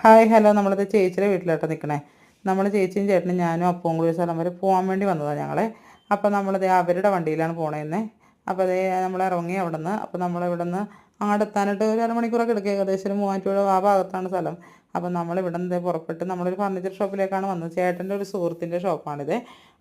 Hi hello നമ്മളിത് ചേച്ചിയുടെ വീട്ടിലോട്ട് നിൽക്കണേ. നമ്മൾ ചേച്ചിയും ചേട്ടനും ഞാനും അപ്പവും കൂടി ഒരു സ്ഥലം വരെ പോകാൻ വേണ്ടി വന്നതാണ് ഞങ്ങളെ. അപ്പോൾ നമ്മളിത് അവരുടെ വണ്ടിയിലാണ് പോണേന്ന്. അപ്പോൾ അതേ നമ്മൾ ഇറങ്ങി അവിടെ നിന്ന്. അപ്പോൾ നമ്മളിവിടെ നിന്ന് അങ്ങോട്ട് എത്താനായിട്ട് ഒരു അരമണിക്കൂറൊക്കെ എടുക്കുക. ഏകദേശം ഒരു മൂവാറ്റുപുഴ ആ ഭാഗത്താണ് സ്ഥലം. അപ്പോൾ നമ്മളിവിടെ നിന്ന് പുറപ്പെട്ട് നമ്മളൊരു ഫർണിച്ചർ ഷോപ്പിലേക്കാണ് വന്നത്. ചേട്ടൻ്റെ ഒരു സുഹൃത്തിൻ്റെ ഷോപ്പാണിത്.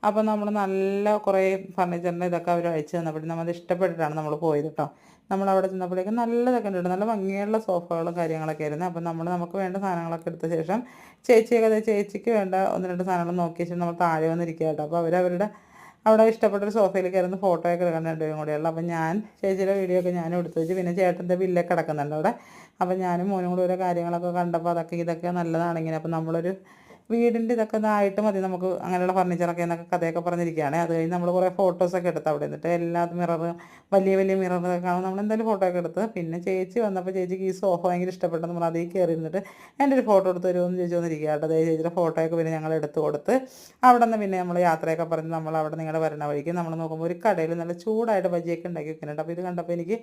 അപ്പോൾ നമ്മൾ നല്ല കുറേ ഫർണിച്ചറിൻ്റെ ഇതൊക്കെ അവർ അയച്ചു തന്നപ്പോഴും നമ്മൾ ഇഷ്ടപ്പെട്ടിട്ടാണ് നമ്മൾ പോയത് കേട്ടോ. നമ്മളവിടെ ചെന്നപ്പോഴേക്കും നല്ലതൊക്കെ ഉണ്ട്, നല്ല ഭംഗിയുള്ള സോഫകളും കാര്യങ്ങളൊക്കെ ആയിരുന്നു. അപ്പം നമുക്ക് വേണ്ട സാധനങ്ങളൊക്കെ എടുത്ത ശേഷം ചേച്ചിക്ക് വേണ്ട ഒന്ന് രണ്ട് സാധനങ്ങൾ നോക്കിയ ശേഷം നമ്മൾ താഴെ വന്നിരിക്കുക കേട്ടോ. അപ്പോൾ അവരവരുടെ അവിടെ ഇഷ്ടപ്പെട്ടൊരു സോഫയിൽ കയറുന്ന ഫോട്ടോയൊക്കെ എടുക്കാൻ രണ്ടുപേരും കൂടെയുള്ളൂ. അപ്പം ഞാൻ ചേച്ചിയുടെ വീഡിയോ ഒക്കെ ഞാനും എടുത്തു വെച്ച്, പിന്നെ ചേട്ടൻ്റെ ബില്ലൊക്കെ കിടക്കുന്നുണ്ട് അവിടെ. അപ്പം ഞാനും മോനും കൂടി ഓരോ കാര്യങ്ങളൊക്കെ കണ്ടപ്പോൾ ഇതൊക്കെ നല്ലതാണെങ്കിൽ അപ്പം നമ്മളൊരു വീടിൻ്റെ ഇതൊക്കെ ഇതായിട്ട് മതി നമുക്ക് അങ്ങനെയുള്ള ഫർണിച്ചറൊക്കെ എന്നൊക്കെ കഥയൊക്കെ പറഞ്ഞിരിക്കുകയാണ്. അത് കഴിഞ്ഞ് നമ്മൾ കുറേ ഫോട്ടോസൊക്കെ എടുത്ത് അവിടെ നിന്നിട്ട് എല്ലാ വലിയ വലിയ മിററൊക്കെ കാണുമ്പോൾ നമ്മളെന്തായാലും ഫോട്ടോ ഒക്കെ എടുത്ത്, പിന്നെ ചേച്ചി വന്നപ്പോൾ ചേച്ചിക്ക് ഈ സോഫ ഭയങ്കര ഇഷ്ടപ്പെട്ടു. നമ്മൾ അതിൽ കയറി ഇരുന്നിട്ട് എൻ്റെ ഒരു ഫോട്ടോ എടുത്ത് തരുമെന്ന് ചേച്ചി വന്നിരിക്കുക കേട്ടോ. അതേ ചേച്ചിയുടെ ഫോട്ടോയൊക്കെ പിന്നെ ഞങ്ങൾ എടുത്ത് കൊടുത്ത് അവിടെ നിന്ന് പിന്നെ നമ്മൾ യാത്രയൊക്കെ പറഞ്ഞ് നമ്മൾ അവിടെ നിങ്ങളുടെ വരണ വഴിക്ക് നമ്മൾ നോക്കുമ്പോൾ ഒരു കടയിൽ നല്ല ചൂടായിട്ട് ബജിയൊക്കെ ഉണ്ടാക്കി വെക്കുന്നുണ്ട്. അപ്പോൾ ഇത് കണ്ടപ്പോൾ എനിക്ക്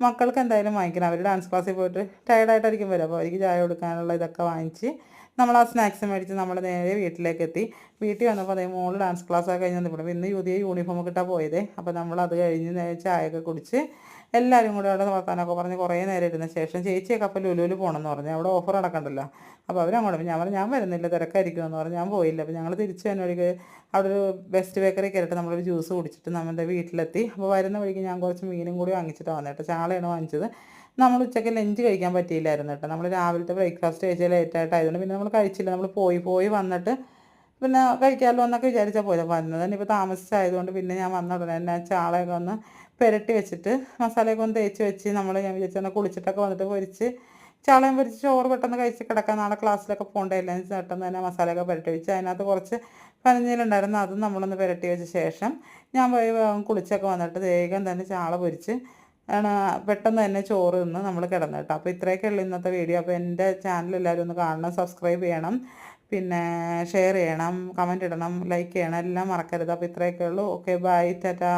മക്കൾക്ക് എന്തായാലും വാങ്ങിക്കണം. അവർ ഡാൻസ് ക്ലാസ്സിൽ പോയിട്ട് ടയർഡായിട്ടായിരിക്കും വരും. അപ്പോൾ അവർക്ക് ചായ കൊടുക്കാനുള്ള ഇതൊക്കെ വാങ്ങിച്ച് നമ്മൾ ആ സ്നാക്സ് മേടിച്ച് നമ്മൾ നേരെ വീട്ടിലേക്ക് എത്തി. വീട്ടിൽ വന്നപ്പോൾ അതേ മോള് ഡാൻസ് ക്ലാസ്സൊക്കെ കഴിഞ്ഞ് വന്നപ്പോൾ ഇന്ന് പുതിയ യൂണിഫോമൊക്കെ ഇട്ടാണ് പോയത്. അപ്പോൾ നമ്മളത് കഴിഞ്ഞ് ചായയൊക്കെ കുടിച്ച് എല്ലാവരും കൂടെ അവിടെ വർത്താനമൊക്കെ പറഞ്ഞ് കുറേ നേരം ഇരുന്ന ശേഷം ചേച്ചിയൊക്കെ അപ്പോൾ ലുലുവിൽ പോകണമെന്ന് പറഞ്ഞു. അവിടെ ഓഫർ നടക്കണ്ടല്ലോ. അപ്പോൾ അവരങ്ങോട്ട് ഞാൻ വരുന്നില്ല, തിരക്കായിരിക്കുമെന്ന് പറഞ്ഞ് ഞാൻ പോയില്ല. അപ്പോൾ ഞങ്ങൾ തിരിച്ച് തന്നെ വഴിക്ക് അവിടെ ഒരു ബെസ്റ്റ് ബേക്കറി കയറിയിട്ട് നമ്മളൊരു ജ്യൂസ് കുടിച്ചിട്ട് നമ്മുടെ വീട്ടിലെത്തി. അപ്പോൾ വരുന്ന വഴിക്ക് ഞാൻ കുറച്ച് മീനും കൂടി വാങ്ങിച്ചിട്ടാണ് വന്നത് കേട്ടോ. ചാളയാണ് വാങ്ങിച്ചത്. നമ്മൾ ഉച്ചയ്ക്ക് ലഞ്ച് കഴിക്കാൻ പറ്റിയില്ലായിരുന്നു കേട്ടോ. നമ്മൾ രാവിലത്തെ ബ്രേക്ക്ഫാസ്റ്റ് കഴിച്ചാൽ ലേറ്റായിട്ടായതുകൊണ്ട് പിന്നെ നമ്മൾ കഴിച്ചില്ല. നമ്മൾ പോയി വന്നിട്ട് പിന്നെ കഴിക്കാമല്ലോ എന്നൊക്കെ വിചാരിച്ചാൽ പോയത്. വന്നത് തന്നെ ഇപ്പോൾ താമസിച്ചായതുകൊണ്ട് പിന്നെ ഞാൻ വന്ന ഉടനെ തന്നെ ചാളയൊക്കെ ഒന്ന് പുരട്ടി വെച്ചിട്ട് മസാലയൊക്കെ ഒന്ന് തേച്ച് വെച്ച് ഞാൻ വിചാരിച്ചാൽ കുളിച്ചിട്ടൊക്കെ വന്നിട്ട് ചാളയും പൊരിച്ച് ചോറ് പെട്ടെന്ന് കഴിച്ച് കിടക്കാം. നാളെ ക്ലാസ്സിലൊക്കെ പോകേണ്ടതില്ല. പെട്ടെന്ന് തന്നെ മസാലയൊക്കെ പുരട്ടി വെച്ച് അതിനകത്ത് കുറച്ച് പനിനീരുണ്ടായിരുന്നു, അതും നമ്മളൊന്ന് പുരട്ടി വെച്ച ശേഷം ഞാൻ പോയി കുളിച്ചൊക്കെ വന്നിട്ട് വേഗം തന്നെ ചാള പൊരിച്ച് പെട്ടെന്ന് തന്നെ ചോറ് തിന്ന് നമ്മൾ കിടന്നു കേട്ടോ. അപ്പോൾ ഇത്രയൊക്കെ ഉള്ളൂ ഇന്നത്തെ വീഡിയോ. അപ്പോൾ എൻ്റെ ചാനൽ എല്ലാവരും ഒന്ന് കാണണം, സബ്സ്ക്രൈബ് ചെയ്യണം, പിന്നെ ഷെയർ ചെയ്യണം, കമൻറ്റ് ഇടണം, ലൈക്ക് ചെയ്യണം, എല്ലാം മറക്കരുത്. അപ്പോൾ ഇത്രയൊക്കെ ഉള്ളൂ. Okay, bye, Tata.